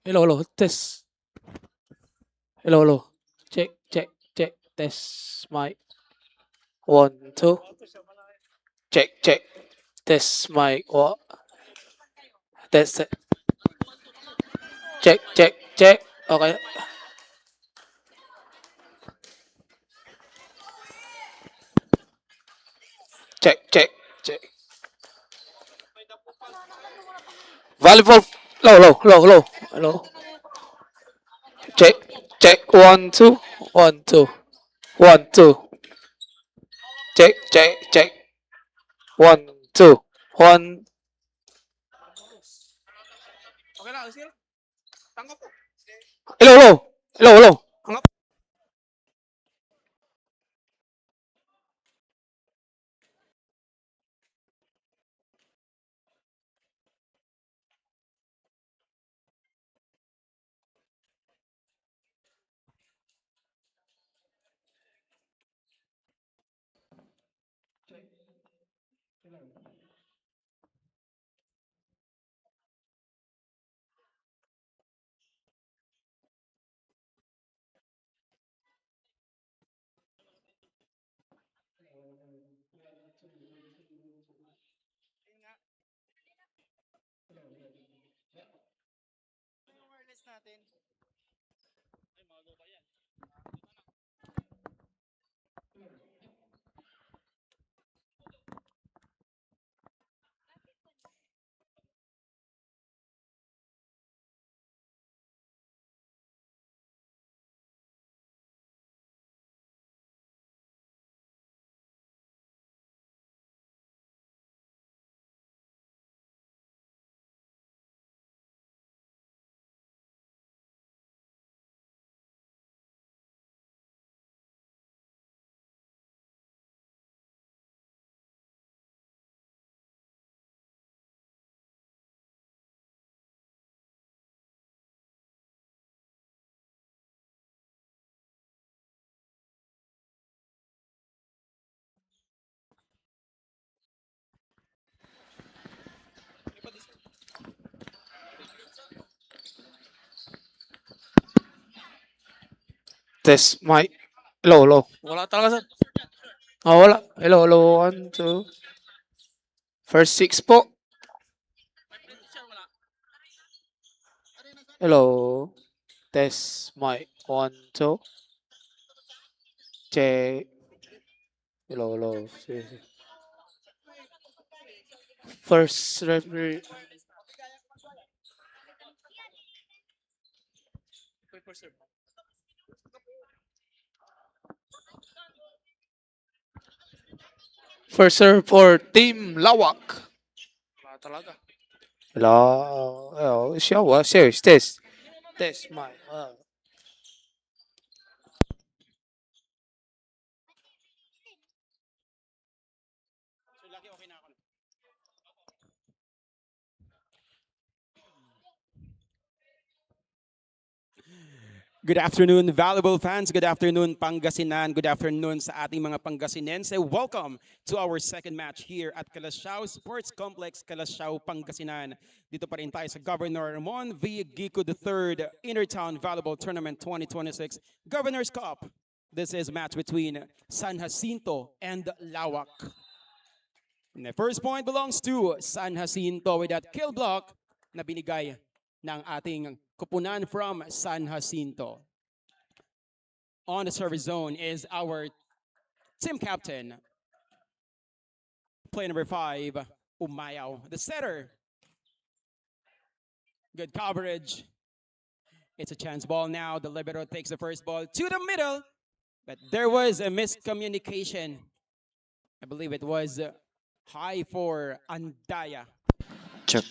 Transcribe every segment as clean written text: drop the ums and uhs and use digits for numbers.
Hello, hello. Test. Hello, hello. Check, check, check. Test. Mic. One, two. Check, check. Test. Mic. What? Test. Check, check, check. Okay. Check, check, check. Volleyball. Hello, hello, hello, hello. Hello. Check, check. One, two. One, two. One, two. Check, check, check. One, two. One. Okay na, sige. Tanggap po. Hello, hello. Hello, hello. Tanggap. Test mic. Hello, hello. Wala talaga, sir. Oh, wala. Hello, hello. One, two. First six po. Hello. Test mic. One, two. Check. Hello, hello. First referee. First serve for Team Lawak. Wala talaga. Hello. Hello. Show. Serious. Test. Test mic. Good afternoon, valuable fans. Good afternoon, Pangasinan. Good afternoon sa ating mga Pangasinense. Welcome to our second match here at Calasiao Sports Complex, Calasiao, Pangasinan. Dito pa rin tayo sa Governor Ramon V. Guico III Inter-Town Volleyball Tournament 2026 Governor's Cup. This is a match between San Jacinto and Laoac. And the first point belongs to San Jacinto with that kill block na binigay ng ating kupunan from San Jacinto. On the service zone is our team captain, play number 5, Umayaw. The setter, good coverage. It's a chance ball now. The libero takes the first ball to the middle, but there was a miscommunication. I believe it was high for Andaya. Check.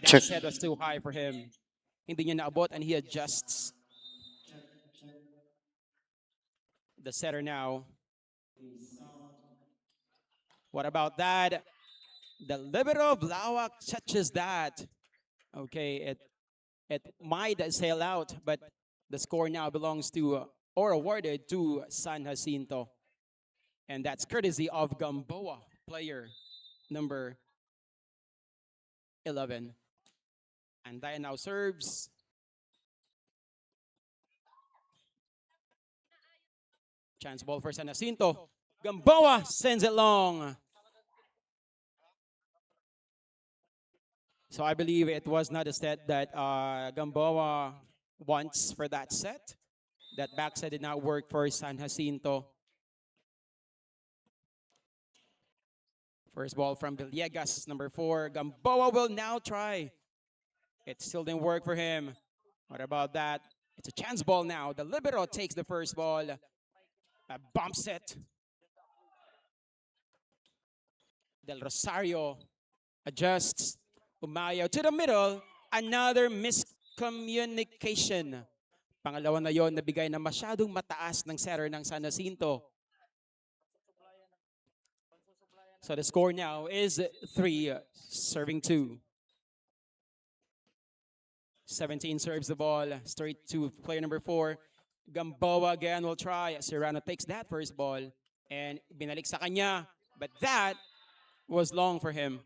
That Check. set was too high for him. Hindi niya naabot and he adjusts. The setter now. What about that? The libero of Laoac touches that. Okay, it might sail out, but the score now belongs to or awarded to San Jacinto. And that's courtesy of Gamboa, player number 11. And Diane now serves. Chance ball for San Jacinto. Gamboa sends it long. So I believe it was not a set that Gamboa wants for that set. That backside did not work for San Jacinto. First ball from Villegas, number 4. Gamboa will now try. It still didn't work for him. What about that? It's a chance ball now. The libero takes the first ball. A bump set. Del Rosario adjusts. Umayaw to the middle. Another miscommunication. Pangalawa na yon nabigay na masyadong mataas ng setter ng San Jacinto. So the score now is 3, serving 2. 17 serves the ball straight to player number 4. Gamboa again will try. Serrano takes that first ball and binalik sa kanya. But that was long for him.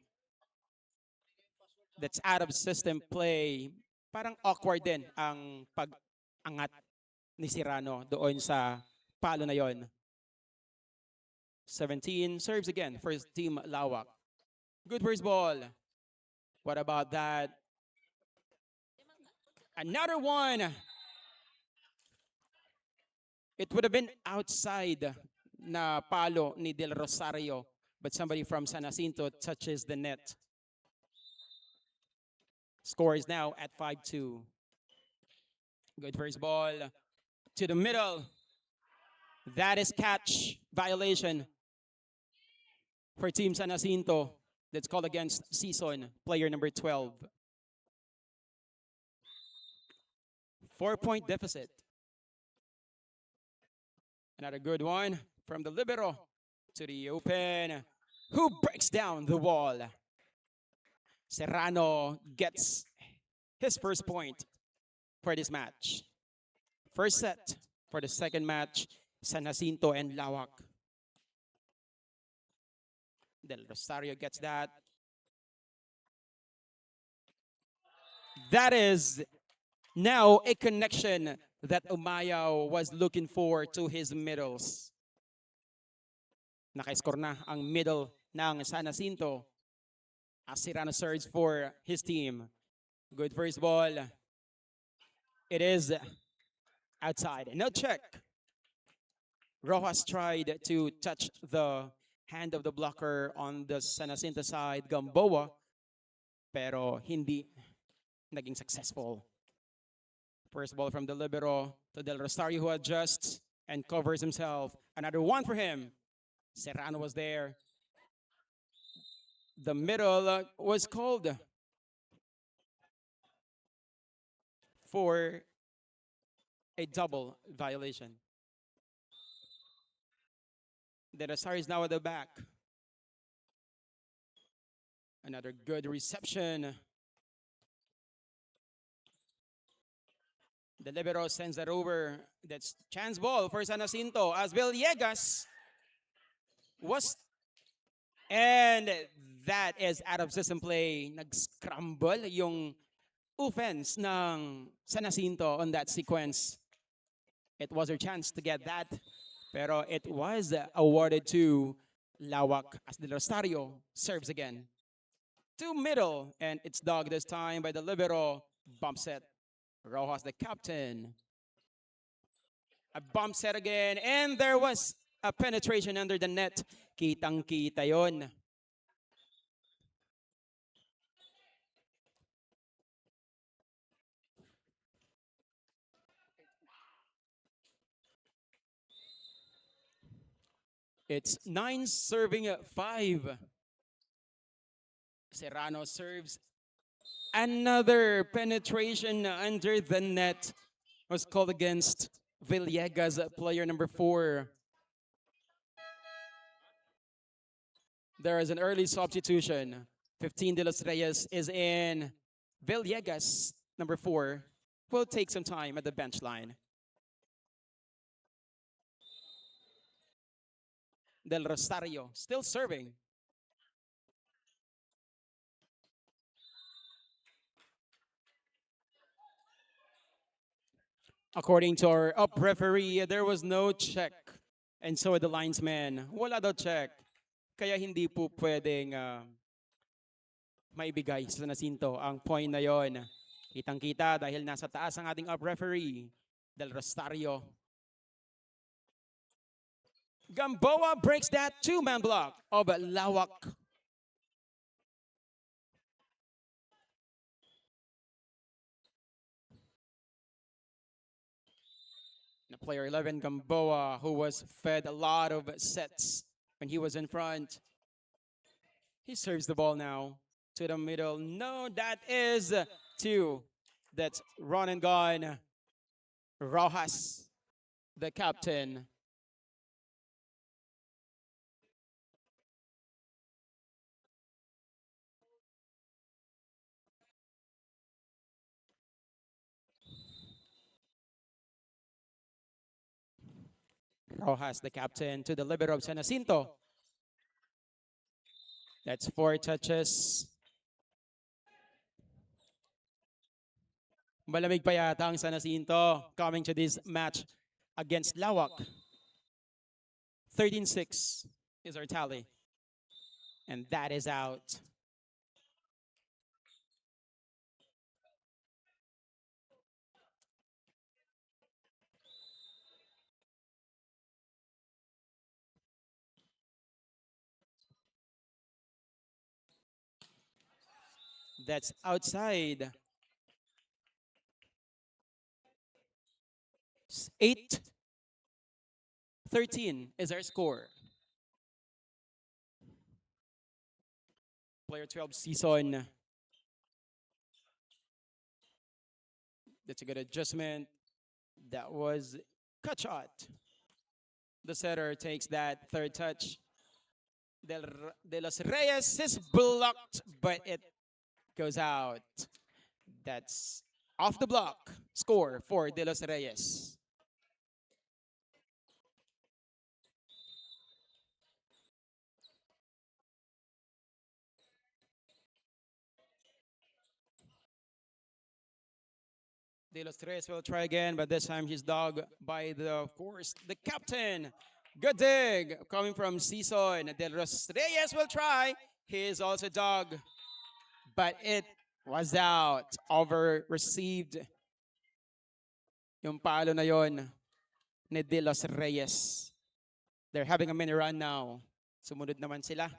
That's out of system play. Parang awkward din ang pag-angat ni Serrano doon sa palo na yon. 17 serves again for Team Laoac. Good first ball. What about that? Another one. It would have been outside na palo ni Del Rosario, but somebody from San Jacinto touches the net. Score is now at 5-2. Good first ball to the middle. That is catch violation for Team San Jacinto. That's called against Season, player number 12. 4-point deficit. Another good one from the libero to the open. Who breaks down the wall? Serrano gets his first point for this match. First set for the second match, San Jacinto and Laoac. Del Rosario gets that. That is now a connection that Umayaw was looking for to his middles. Naka-score na ang middle ng San Jacinto as Serrano serves for his team. Good first ball. It is outside. No check. Rojas tried to touch the hand of the blocker on the San Jacinto side, Gamboa, pero hindi naging successful. First ball from the libero to Del Rosario, who adjusts and covers himself. Another one for him. Serrano was there. The middle was called for a double violation. Del Rosario is now at the back. Another good reception. The libero sends that over. That's chance ball for San Jacinto as Villegas was, and that is out of system play. Nag-scramble yung offense ng San Jacinto on that sequence. It was their chance to get that, pero it was awarded to Laoac as Del Rosario serves again. To middle, and it's dogged this time by the libero. Bump set. Rojas, the captain. A bump set again, and there was a penetration under the net. Kitang-kita yon. It's 9 serving 5. Serrano serves. Another penetration under the net was called against Villegas, player number 4. There is an early substitution. 15 de los Reyes is in. Villegas, number 4, will take some time at the bench line. Del Rosario still serving. According to our up referee, there was no check And so the linesman, wala daw check. Kaya hindi po pwedeng maibigay sa Jacinto ang point na yon. Kitang-kita dahil nasa taas ang ating up referee, Del Rosario. Gamboa breaks that two-man block of Laoac. Player 11, Gamboa, who was fed a lot of sets when he was in front. He serves the ball now to the middle. No, that is two. That's run and gone. Rojas, the captain. Rojas, the captain, to the libero of San Jacinto. That's 4 touches. Malamig pa yata ang San Jacinto coming to this match against Laoac. 13-6 is our tally. And that is out. That's outside. 8-13 is our score. Player 12 season. That's a good adjustment. That was cut shot. The setter takes that third touch. De Los Reyes is blocked, but it goes out. That's off the block. Score for De Los Reyes. De Los Reyes will try again, but this time he's dogged by the, of course, the captain. Good dig coming from Season. De Los Reyes will try. He is also dogged, but it was out. Over received yung palo na yon ni De Los Reyes. They're having a mini run now. Sumunod naman sila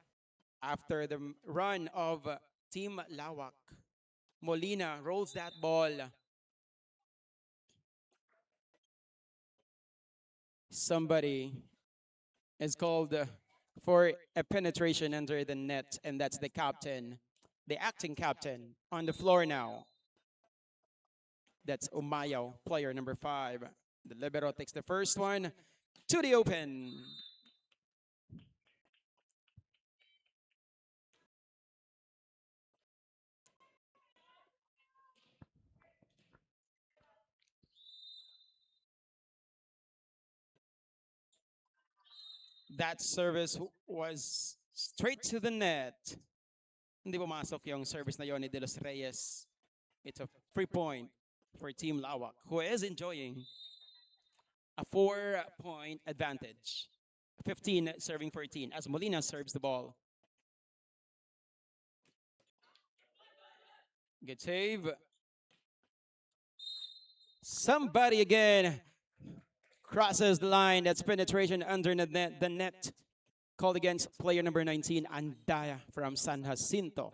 after the run of Team Laoac. Molina rolls that ball. Somebody is called for a penetration under the net, and that's the captain, the acting captain, on the floor now. That's Umayaw, player number 5. The libero takes the first one to the open. That service was straight to the net. Hindi pumasok yung service na yon ni De Los Reyes. It's a free point for Team Laoac, who is enjoying a 4-point advantage. 15 serving 14 as Molina serves the ball. Good save. Somebody again crosses the line. That's penetration under the net. Called against player number 19, Andaya from San Jacinto.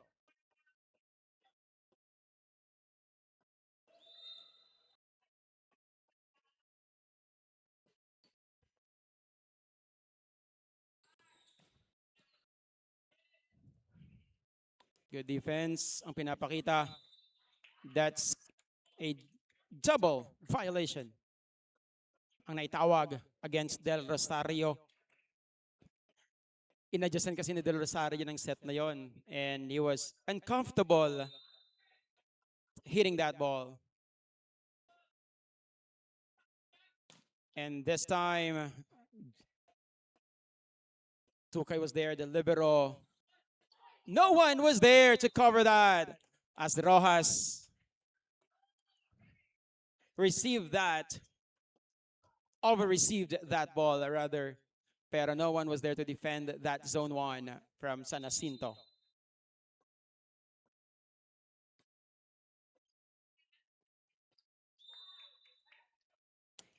Good defense ang pinapakita. That's a double violation ang naitawag against Del Rosario. Inadjustan kasi ni Del Rosario ng set na yon, and he was uncomfortable hitting that ball. And this time, Tukay was there, the libero. No one was there to cover that as Rojas received that, over-received that ball rather. pero no one was there to defend that zone 1 from San Jacinto.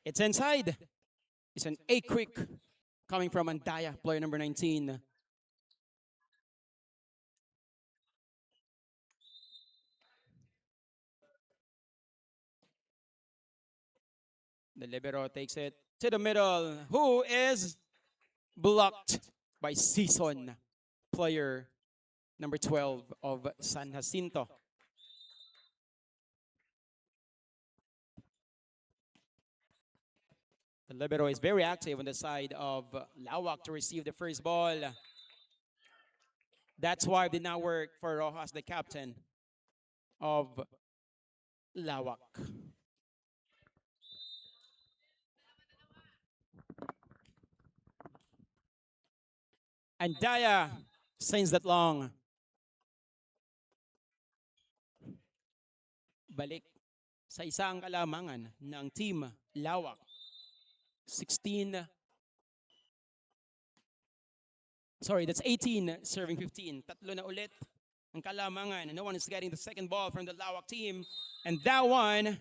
It's inside. It's an A-quick coming from Andaya, player number 19. The libero takes it to the middle. Who is blocked by Season, player number 12 of San Jacinto. The libero is very active on the side of Laoac to receive the first ball. That's why it did not work for Rojas, the captain of Laoac. And Daya sends that long. Balik sa isang kalamangan ng team Laoac. 16. Sorry, that's 18 serving 15. Tatlo na ulit ang kalamangan. No one is getting the second ball from the Laoac team. And that one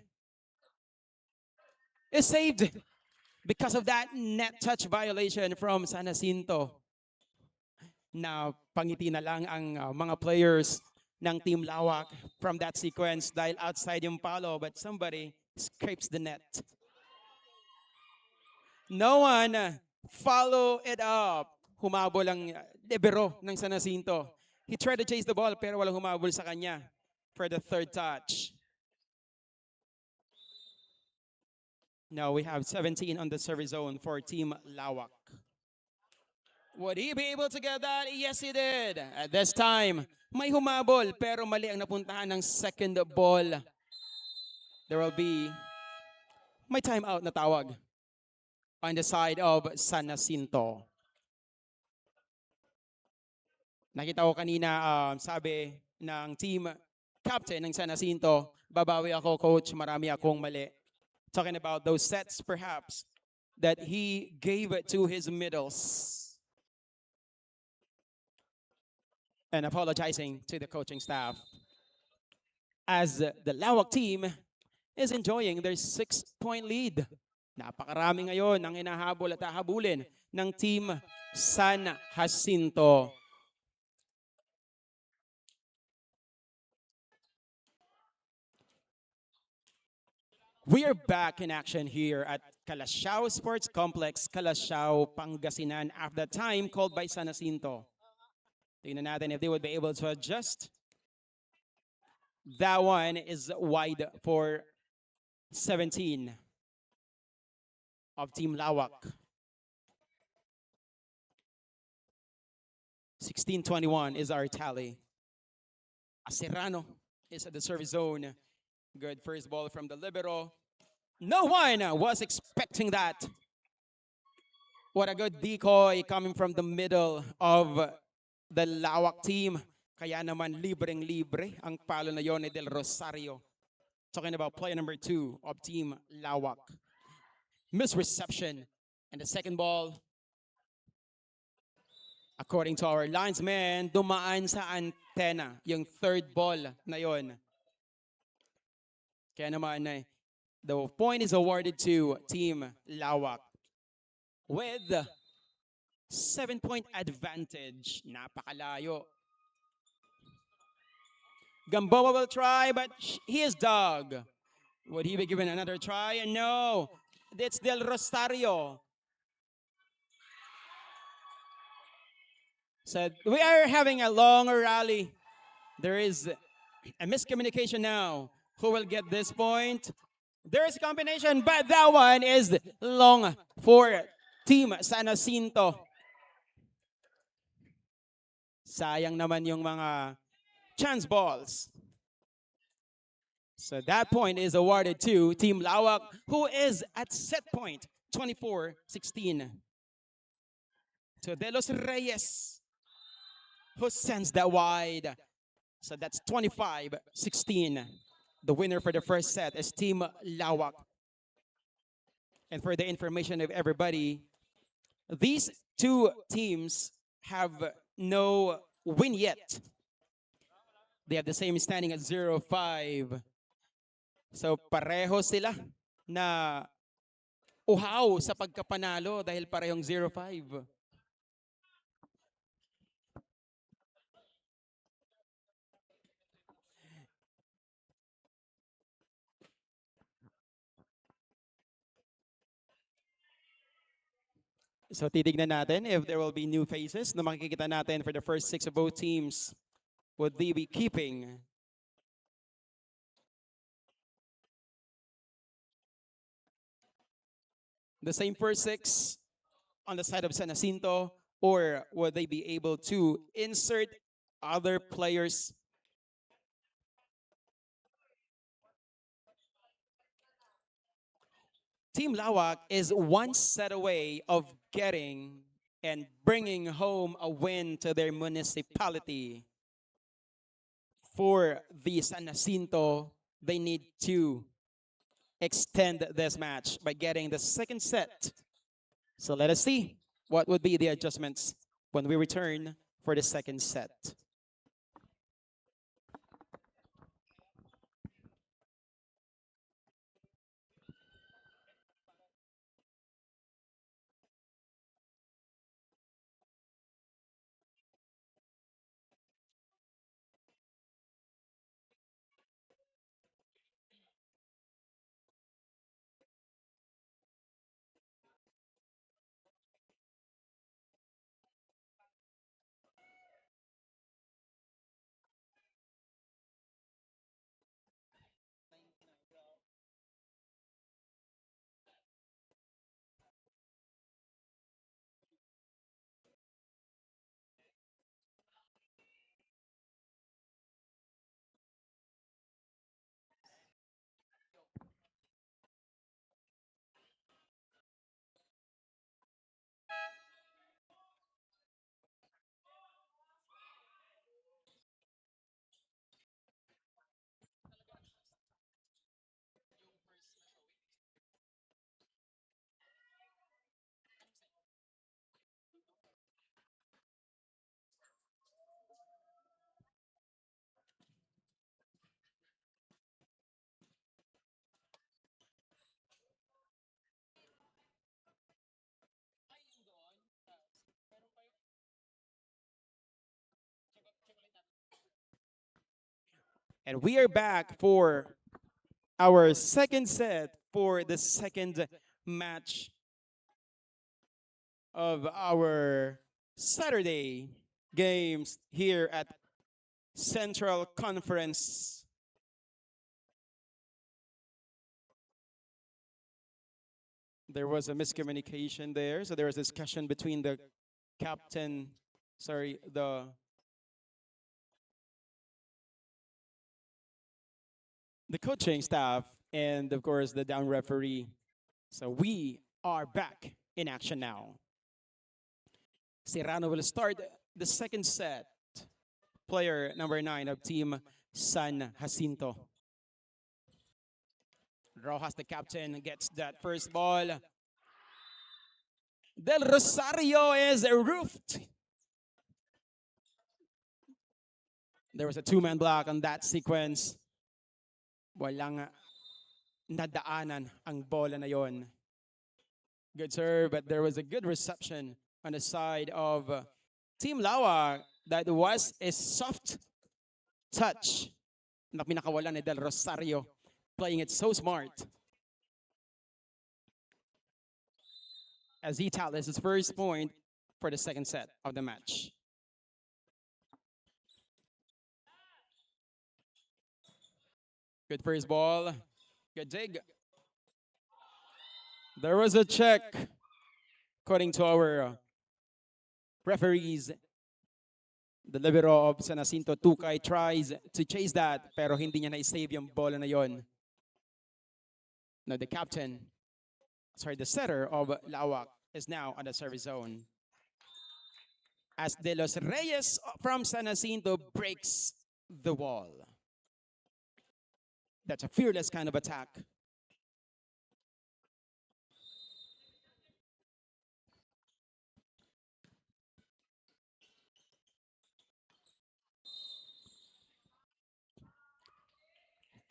is saved because of that net touch violation from San Jacinto. Na pangiti na lang ang mga players ng Team Laoac from that sequence dahil outside yung palo, but somebody scrapes the net. No one follow it up. Humabol ang libero ng San Jacinto. He tried to chase the ball pero walang humabol sa kanya for the third touch. Now we have 17 on the service zone for Team Laoac. Would he be able to get that? Yes, he did. At this time, may humabol pero mali ang napuntahan ng second ball. There will be may timeout na tawag on the side of San Jacinto. Nakita ko kanina, sabi ng team captain ng San Jacinto, babawi ako coach, marami akong mali. Talking about those sets perhaps that he gave to his middles. And apologizing to the coaching staff as the Laoac team is enjoying their 6-point lead. Napakarami ngayon ang inahabol at hahabulin ng team San Jacinto. We are back in action here at Calasiao Sports Complex, Calasiao, Pangasinan, after the time called by San Jacinto. Tingnan natin if they would be able to adjust. That one is wide for 17 of Team Laoac. 16-21 is our tally. Acerano is at the service zone. Good first ball from the libero. No one was expecting that. What a good decoy coming from the middle of the Laoac team. Kaya naman libreng-libre ang palo na yon ni Del Rosario. Talking about player number 2 of Team Laoac. Misreception. And the second ball, according to our linesman, dumaan sa antena. Yung third ball na yon. Kaya naman, the point is awarded to Team Laoac with 7-point advantage. Napakalayo. Gamboa will try, but he is dug. Would he be given another try? No. It's Del Rosario. So we are having a long rally. There is a miscommunication now. Who will get this point? There is a combination, but that one is long for Team San Jacinto. Sayang naman yung mga chance balls. So that point is awarded to Team Laoac, who is at set point 24-16. To De Los Reyes, who sends that wide. So that's 25-16. The winner for the first set is Team Laoac. And for the information of everybody, These two teams have no win yet. They have the same standing at 0-5. So pareho sila na uhaw sa pagkapanalo dahil parehong 0-5. So titignan natin if there will be new faces na makikita natin for the first six of both teams. Would they be keeping the same first six on the side of San Jacinto, or would they be able to insert other players? Team Laoac is one set away of getting and bringing home a win to their municipality. For the San Jacinto, they need to extend this match by getting the second set. So let us see what would be the adjustments when we return for the second set. And we are back for our second set for the second match of our Saturday games here at Central Conference. There was a miscommunication there, so there was discussion between the captain, sorry, the coaching staff and of course the down referee. So we are back in action now. Serrano will start the second set. Player number 9 of Team San Jacinto. Rojas, the captain, gets that first ball. Del Rosario is roofed. There was a two-man block on that sequence. Walang nadaanan ang bola na yon. Good serve, but there was a good reception on the side of Team Laoac. That was a soft touch na pinakawalan ni Del Rosario, playing it so smart. As he tallies his first point for the second set of the match. Good first ball. Good dig. There was a check. According to our referees, the libero of San Jacinto Tukay tries to chase that, pero hindi niya na-save yung bola na yon. Now the captain, the setter of Laoac is now on the service zone. As De Los Reyes from San Jacinto breaks the wall. That's a fearless kind of attack.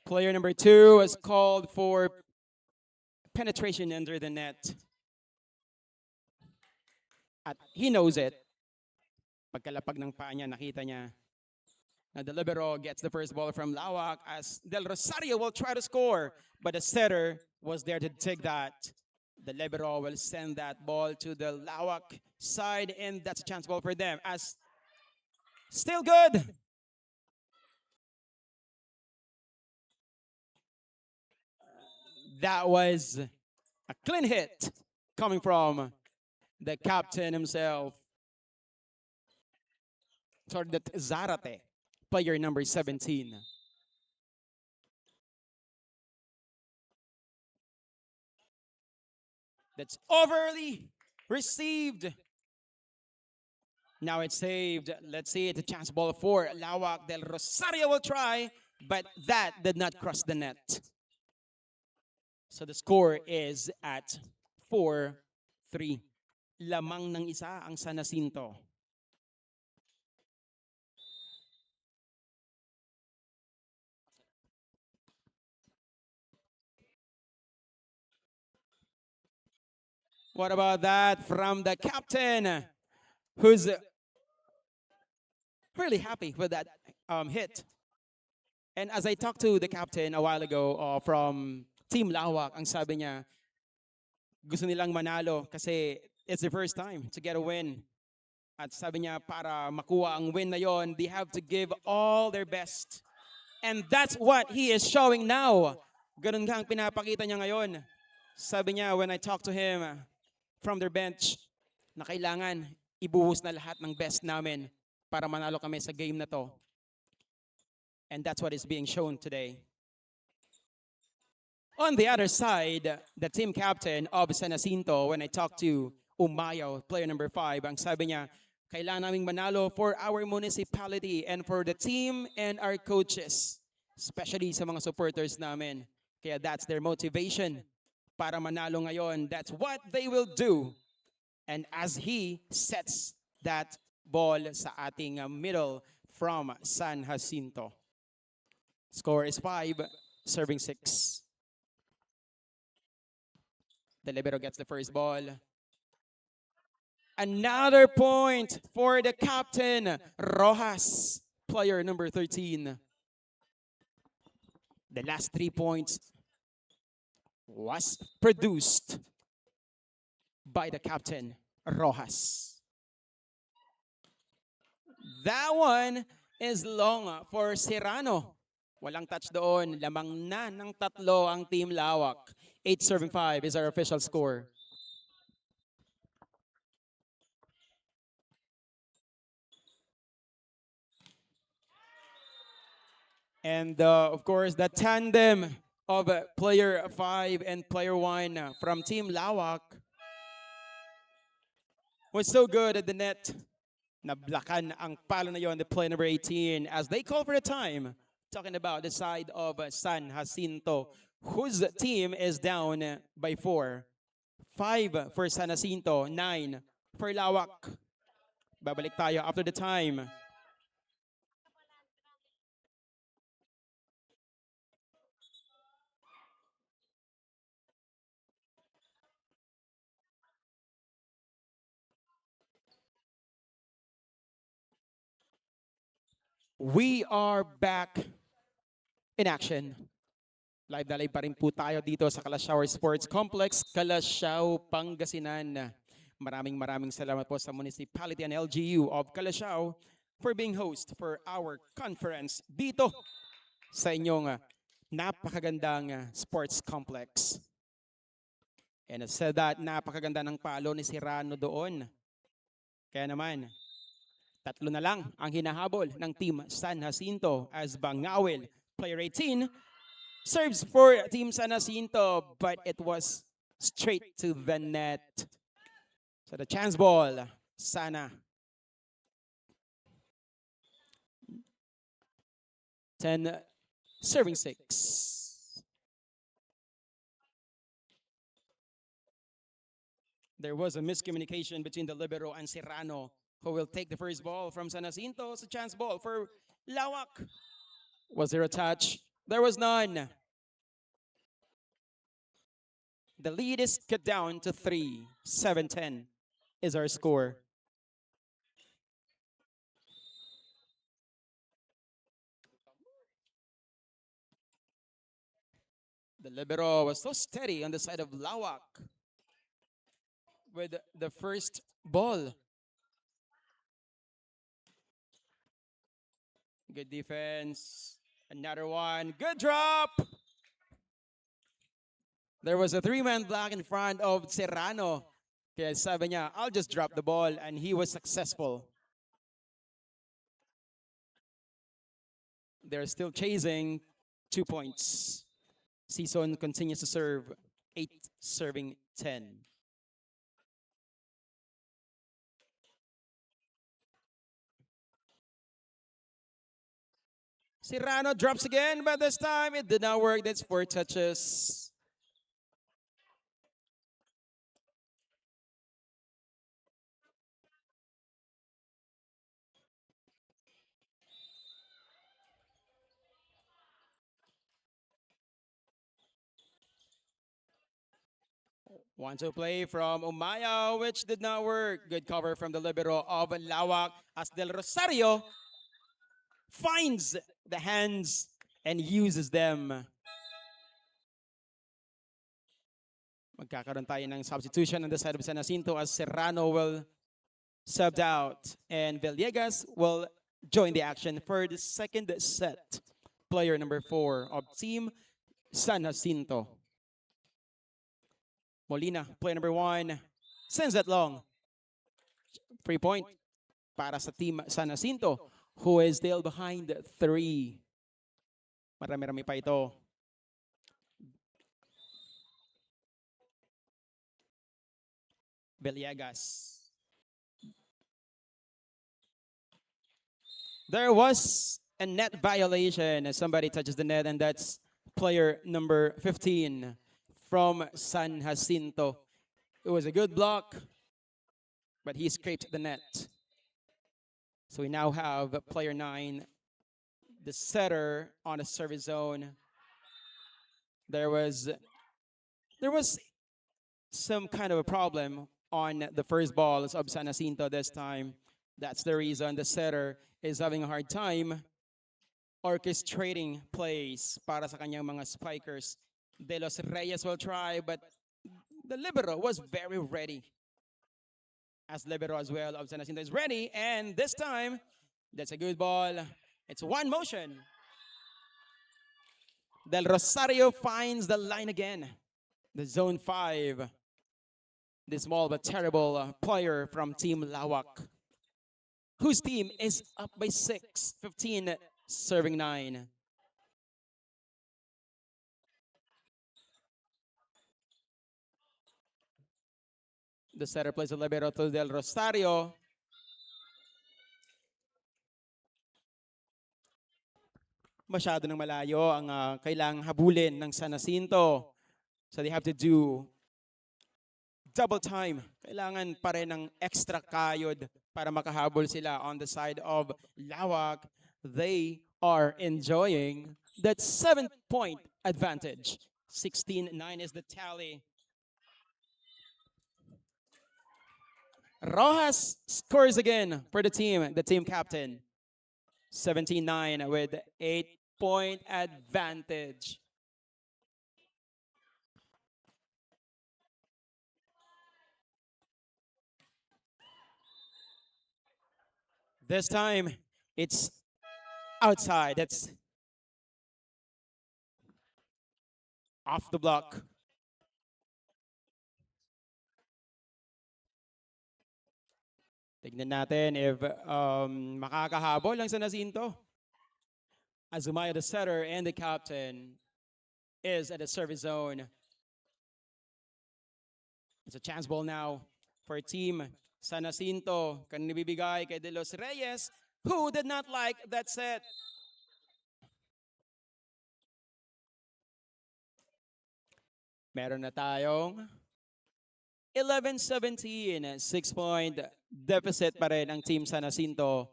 Player number 2 was called for penetration under the net. At he knows it. Pagkalapag ng paa niya, nakita niya na the libero gets the first ball from Laoac as Del Rosario will try to score. But the setter was there to take that. The libero will send that ball to the Laoac side, and that's a chance ball for them. As still good. That was a clean hit coming from the captain himself. Sorry, that Zarate, player number 17. That's overly received. Now it's saved. Let's see it. A chance ball for Laoac. Del Rosario will try, but that did not cross the net. So the score is at 4-3. Lamang ng isa ang San Jacinto. What about that from the captain, who's really happy with that hit? And as I talked to the captain a while ago from Team Laoac, ang sabi niya, gusto nilang manalo kasi it's the first time to get a win. At sabi niya, para makuha ang win na yon, they have to give all their best. And that's what he is showing now. Ganun nga ang pinapakita niya ngayon. Sabi niya, when I talked to him from their bench, na kailangan ibuhos na lahat ng best namin para manalo kami sa game na to. And that's what is being shown today. On the other side, the team captain of San Jacinto, when I talked to Umayaw, player number 5, ang sabi niya, kailangan naming manalo for our municipality and for the team and our coaches, especially sa mga supporters namin. Kaya that's their motivation para manalo ngayon. That's what they will do. And as he sets that ball sa ating middle from San Jacinto. Score is 5, serving 6. The libero gets the first ball. Another point for the captain, Rojas, player number 13. The last 3 points was produced by the captain, Rojas. That one is long for Serrano. Walang touch doon. Lamang na ng 3 ang Team Laoac. 8 serving 5 is our official score. And of course, the tandem of player 5 and player 1 from Team Laoac was so good at the net. Nablakan ang palo na yon, the player number 18, as they call for the time. Talking about the side of San Jacinto, whose team is down by 4. 5 for San Jacinto, 9 for Laoac. Babalik tayo after the time. We are back in action. Live na live pa rin po tayo dito sa Calasiao Sports Complex, Calasiao, Pangasinan. Maraming salamat po sa Municipality and LGU of Calasiao for being host for our conference dito sa inyong napakagandang sports complex. And I said that, napakaganda ng palo ni Serrano doon. Kaya naman, 3 na lang ang hinahabol ng Team San Jacinto as Bangawil, player 18, serves for Team San Jacinto, but it was straight to the net. So the chance ball, Sana. 10, serving 6. There was a miscommunication between the libero and Serrano, who will take the first ball from San Jacinto. It's a chance ball for Laoac. Was there a touch? There was none. The lead is cut down to 3. 7-10 is our score. The libero was so steady on the side of Laoac with the first ball. Good defense. Another one. Good drop. There was a three-man block in front of Serrano. Kaya sabi niya, I'll just drop the ball, and he was successful. They're still chasing 2 points. Season continues to serve 8 serving 10. Serrano drops again, but this time it did not work. That's 4 touches. One to play from Umaya, which did not work. Good cover from the libero of Laoac as Del Rosario finds the hands and uses them. Magkakaroon tayo ng substitution on the side of San Jacinto as Serrano will subbed out and Villegas will join the action for the second set. Player number 4 of Team San Jacinto. Molina, player number 1, sends that long. 3 point para sa Team San Jacinto, who is still behind 3. Marami-rami pa ito. Villegas. There was a net violation as somebody touches the net, and that's player number 15 from San Jacinto. It was a good block, but he scraped the net. So we now have player 9, the setter on the service zone. There was some kind of a problem on the first balls of San Jacinto this time. That's the reason the setter is having a hard time orchestrating plays para sa kanyang mga spikers. De Los Reyes will try, but the libero was very ready. As libero as well of San Jacinto is ready, and this time, that's a good ball. It's one motion. Del Rosario finds the line again. The zone 5. The small but terrible player from Team Laoac, whose team is up by 6, 15 serving 9. The setter plays a libero to Del Rosario. Masyado nang malayo ang kailangang habulin ng San Jacinto. So they have to do double time. Kailangan pa rin ng extra kayod para makahabol sila on the side of Laoac. They are enjoying that 7-point advantage. 16-9 is the tally. Rojas scores again for the team captain. 17-9 with 8-point advantage. This time, it's outside. That's off the block. Tignan natin if makakahabol ang San Jacinto. Azumaya, the setter, and the captain is at the service zone. It's a chance ball now for Team San Jacinto. Kanina bibigay kay De Los Reyes, who did not like that set. Meron na tayong 11-17, 6-point deficit pa rin ang Team San Jacinto.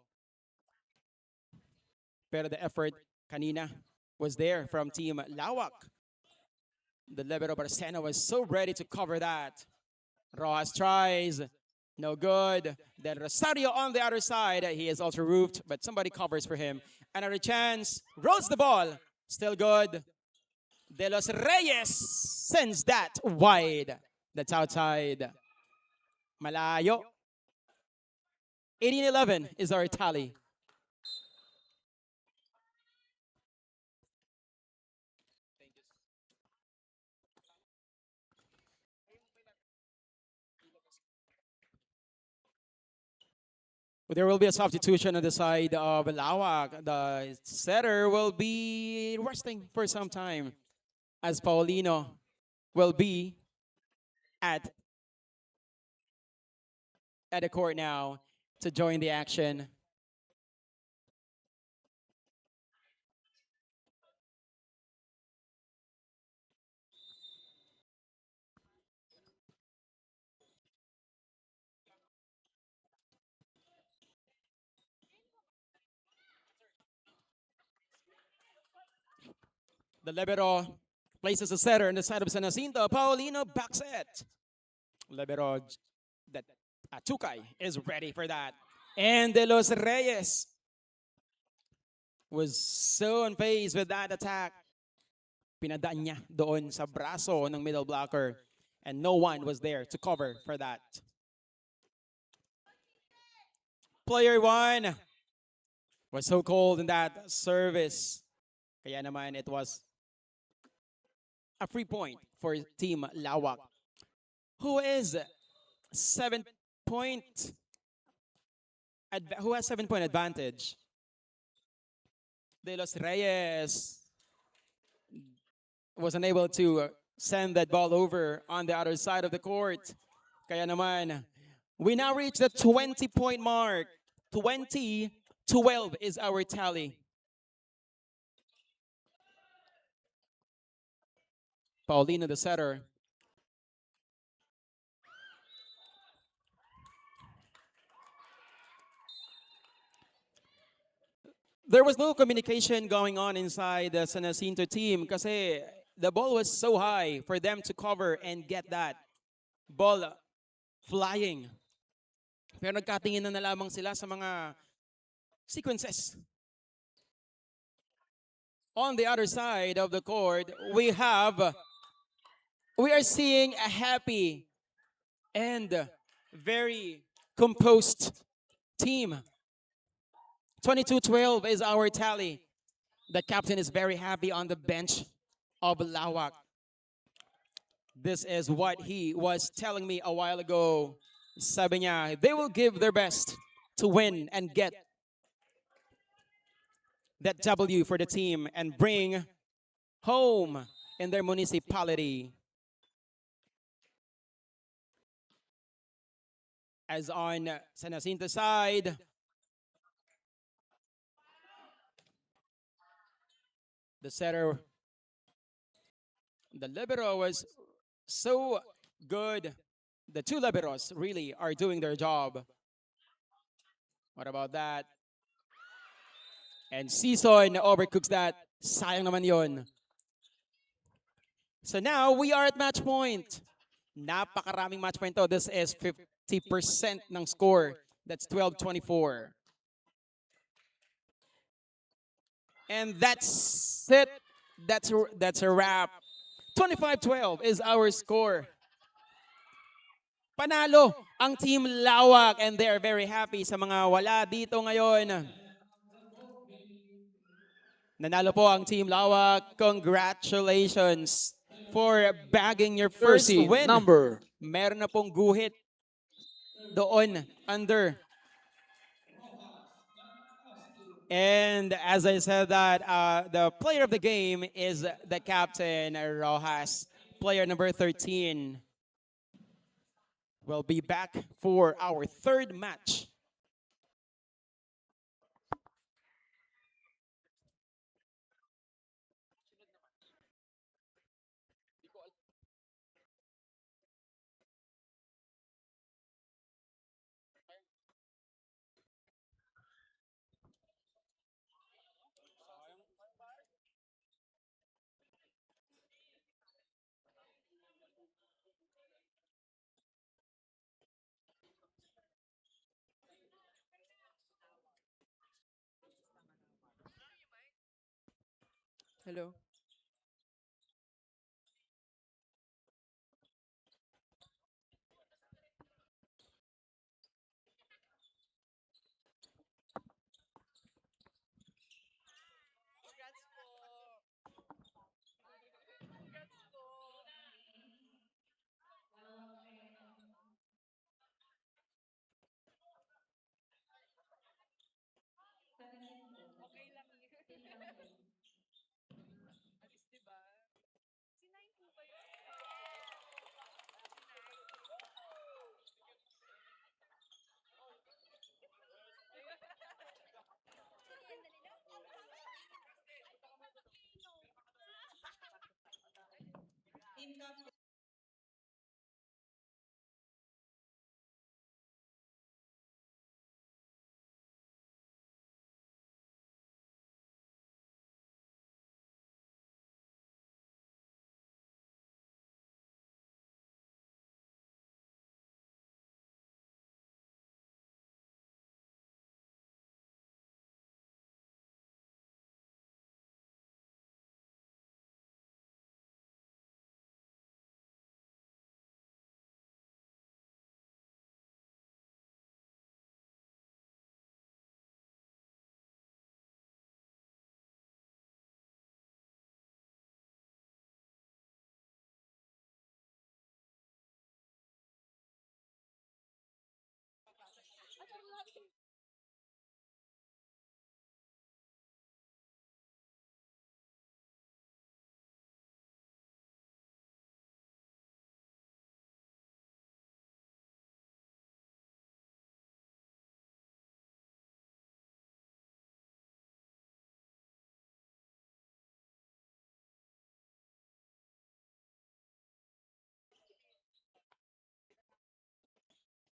Pero the effort kanina was there from Team Laoac. The libero Barcena was so ready to cover that. Rojas tries, no good. Then Rosario on the other side. He is also roofed, but somebody covers for him. Another chance, rolls the ball, still good. De Los Reyes sends that wide. That's outside. Malayo. 18-11 is our tally. There will be a substitution on the side of Laoac. The setter will be resting for some time as Paulino will be at, at the court now to join the action. The libero places a setter on the side of San Jacinto. Paulino backs it. Libero, that Tukay is ready for that. And De Los Reyes was so on pace with that attack. Pinadaan niya doon sa braso ng middle blocker. And no one was there to cover for that. Player 1 was so cold in that service. Kaya naman it was a free point for Team Laoac, who is 7-point, who has 7-point advantage. De Los Reyes was unable to send that ball over on the other side of the court. Kaya naman, we now reach the 20-point mark. 20-12 is our tally. Paulino the setter. There was no communication going on inside the San Jacinto team kasi the ball was so high for them to cover and get that ball flying. Pero nagkatingin na lamang sila sa mga sequences. On the other side of the court, we are seeing a happy and very composed team. 22-12 is our tally. The captain is very happy on the bench of Laoac. This is what he was telling me a while ago. Sabi niya, they will give their best to win and get that W for the team and bring home in their municipality. As on San Jacinto side, the setter, the libero was so good. The two liberos really are doing their job. What about that? And Season overcooks that. Sayang naman yon. So now we are at match point. Napakaraming match point to. This is 50% ng score. That's 12-24. And that's it. That's a wrap. 25-12 is our score. Panalo ang Team Laoac and they're very happy sa mga wala dito ngayon. Nanalo po ang Team Laoac. Congratulations for bagging your first Jersey win. number. Meron na pong guhit doon under. And as I said that, the player of the game is the captain, Rojas. Player number 13 will be back for our third match. Hello.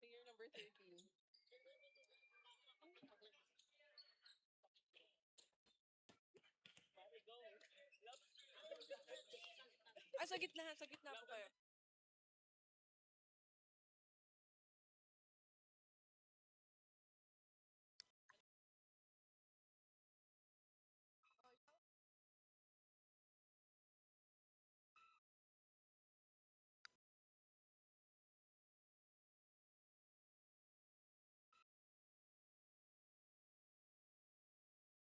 Player number 13. Ah, sa gitna. Sa gitna po kayo.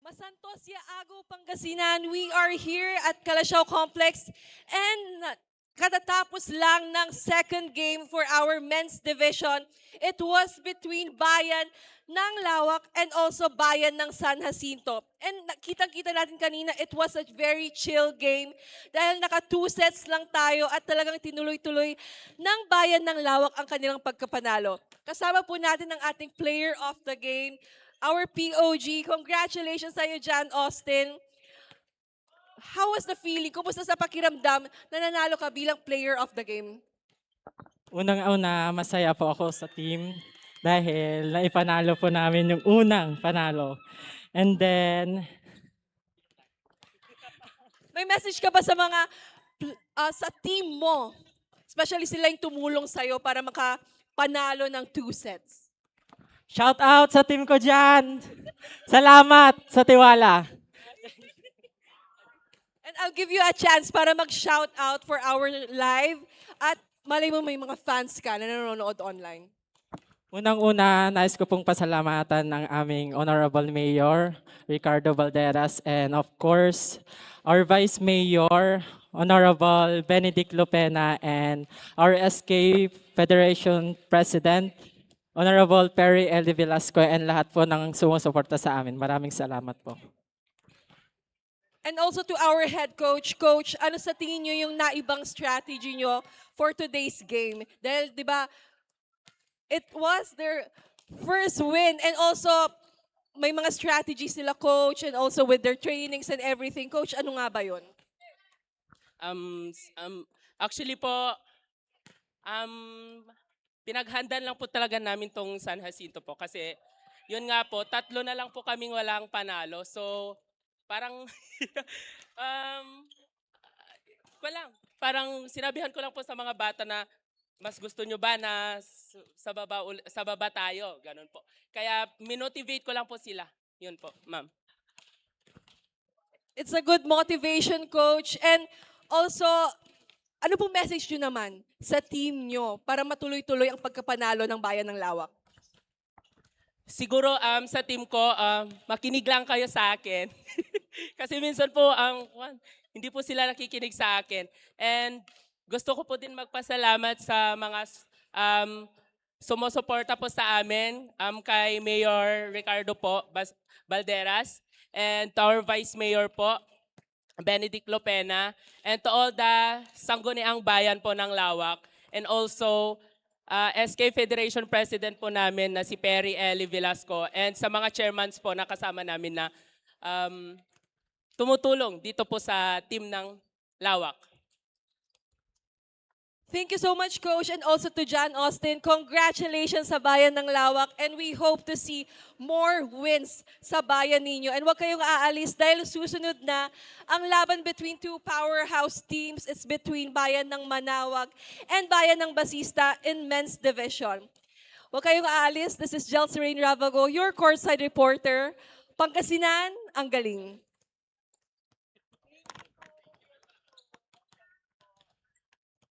Masantos Yaago, Pangasinan. We are here at Calasiao Complex and katatapos lang ng second game for our men's division. It was between Bayan ng Laoac and also Bayan ng San Jacinto. And kitang-kita natin kanina, it was a very chill game dahil naka 2 sets lang tayo at talagang tinuloy-tuloy ng Bayan ng Laoac ang kanilang pagkapanalo. Kasama po natin ang ating player of the game, our POG. Congratulations sa iyo, John Austin. How was the feeling? Kumusta sa pakiramdam na nanalo ka bilang player of the game? Unang-una, masaya po ako sa team dahil naipanalo po namin yung unang panalo. And then, May message ka ba sa mga sa team mo? Especially sila yung tumulong sa'yo para makapanalo ng 2 sets. shout out sa team ko dyan! Salamat sa tiwala! And I'll give you a chance para mag-shout out for our live at malay mo may mga fans ka na nanonood online. Unang-una, nais ko pong pasalamatan ng aming Honorable Mayor, Ricardo Valderas, and of course, our Vice Mayor, Honorable Benedict Lupena, and our SK Federation President, Honorable Perry L. Velasco, and lahat po ng sumusuporta sa amin. Maraming salamat po. And also to our head coach, Coach, ano sa tingin nyo yung naibang strategy nyo for today's game? Dahil, di ba, it was their first win and also may mga strategies sila, Coach, and also with their trainings and everything. Coach, ano nga ba yun? Actually po, um, pinaghandaan lang po talaga namin tong San Jacinto po kasi yun nga po, 3 na lang po kaming walang panalo. So, parang wala. Parang sinabihan ko lang po sa mga bata na mas gusto nyo ba na sa baba tayo, ganun po. Kaya minotivate ko lang po sila. Yun po, ma'am. It's a good motivation, Coach. And also, ano pong message nyo naman sa team nyo para matuloy-tuloy ang pagkapanalo ng Bayan ng Lawak? Siguro sa team ko, makinig lang kayo sa akin. Kasi minsan po, hindi po sila nakikinig sa akin. And gusto ko po din magpasalamat sa mga sumusuporta po sa amin, kay Mayor Ricardo po Balderas, and to our Vice Mayor po, Benedict Lopena, and to all the sangguniang bayan po ng Lawak, and also SK Federation President po namin na si Perry Eli Velasco, and sa mga chairmans po na kasama namin na tumutulong dito po sa team ng Lawak. Thank you so much, Coach, and also to John Austin. Congratulations sa Bayan ng Lawak, and we hope to see more wins sa bayan ninyo. And huwag kayong aalis dahil susunod na ang laban between two powerhouse teams. It's between Bayan ng Manawag and Bayan ng Basista in men's division. Huwag kayong aalis. This is Jelserine Ravago, your courtside reporter. Pangasinan, ang galing.